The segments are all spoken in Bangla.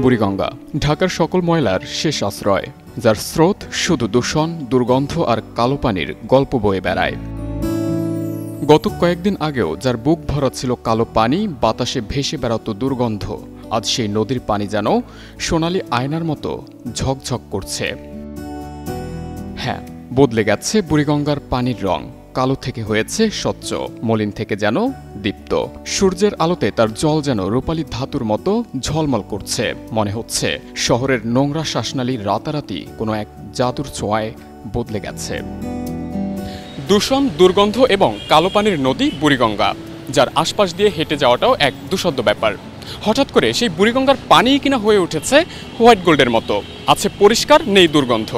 বুড়িগঙ্গা ঢাকার সকল ময়লার শেষ আশ্রয়, যার স্রোত শুধু দূষণ, দুর্গন্ধ আর কালো পানির গল্প বয়ে বেড়ায়। গত কয়েকদিন আগেও যার বুক ভরা ছিল কালো পানি, বাতাসে ভেসে বেড়াতো দুর্গন্ধ, আজ সেই নদীর পানি যেন সোনালি আয়নার মতো ঝকঝক করছে। হ্যাঁ, বদলে গেছে বুড়িগঙ্গার পানির রং। কালো থেকে হয়েছে স্বচ্ছ, মলিন থেকে যেন দীপ্ত। সূর্যের আলোতে তার জল যেন রূপালী ধাতুর মতো ঝলমল করছে। মনে হচ্ছে শহরের নোংরা শ্বাসনালী রাতারাতি কোনো এক জাদুর ছোঁয়ায় বদলে গেছে। দূষণ, দুর্গন্ধ এবং কালো পানির নদী বুড়িগঙ্গা, যার আশপাশ দিয়ে হেঁটে যাওয়াটাও এক দুঃসাধ্য ব্যাপার। হঠাৎ করে সেই বুড়িগঙ্গার পানিই কিনা হয়ে উঠেছে হোয়াইট গোল্ডের মতো, আছে পরিষ্কার, নেই দুর্গন্ধ।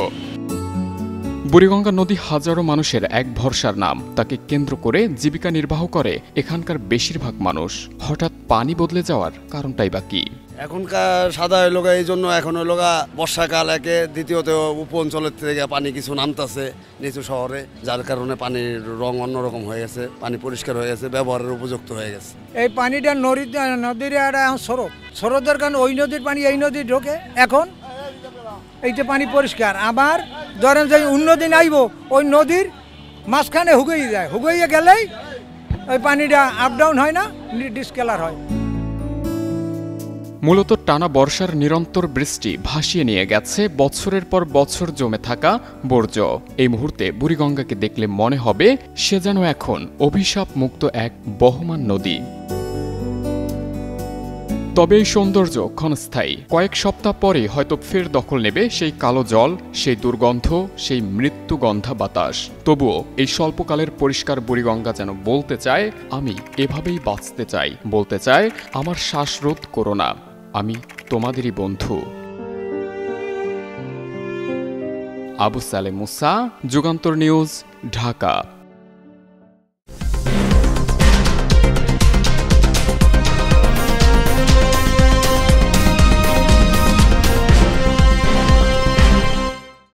বুড়িগঙ্গা নদী হাজারো মানুষের এক ভরসার নাম। তাকে কেন্দ্র করে জীবিকা নির্বাহ করে এখানকার বেশিরভাগ মানুষ। হঠাৎ পানি বদলে যাওয়ার কারণটাই বা কি? এখনকার সাদা লোকা এই জন্য এখন লোকা বর্ষাকাল একে, দ্বিতীয়ত উপ অঞ্চলের থেকে পানি কিছু নামতেছে নিচু শহরে, যার কারণে পানির রং অন্যরকম হয়ে গেছে, পানি পরিষ্কার হয়ে গেছে, ব্যবহারের উপযুক্ত হয়ে গেছে। এই পানিটা নদীর একটা স্রোতের কারণে ওই নদীর পানি এই নদী ঢোকে। এখন এইটা পানি পরিষ্কার। আবার ধরেন যে উন্নদিন আইব, ওই নদীর মাঝখানে হুগিয়ে যায়, হুগিয়ে গেলেই ওই পানিটা আপ ডাউন হয় না, ডিসকালার হয়। মূলত টানা বর্ষার নিরন্তর বৃষ্টি ভাসিয়ে নিয়ে গেছে বছরের পর বছর জমে থাকা বর্জ্য। এই মুহূর্তে বুড়িগঙ্গাকে দেখলে মনে হবে সে যেন এখন অভিশাপ মুক্ত এক বহমান নদী। তবে এই সৌন্দর্য ক্ষণস্থায়ী। কয়েক সপ্তাহ পরে হয়তো ফের দখল নেবে সেই কালো জল, সেই দুর্গন্ধ, সেই মৃত্যুগন্ধা বাতাস। তবুও এই স্বল্পকালের পরিষ্কার বুড়িগঙ্গা যেন বলতে চায়, আমি এভাবেই বাঁচতে চাই, বলতে চায়, আমার শ্বাসরোধ করো না, আমি তোমাদেরই বন্ধু। আবু সালেম মুসা, যুগান্তর নিউজ, ঢাকা।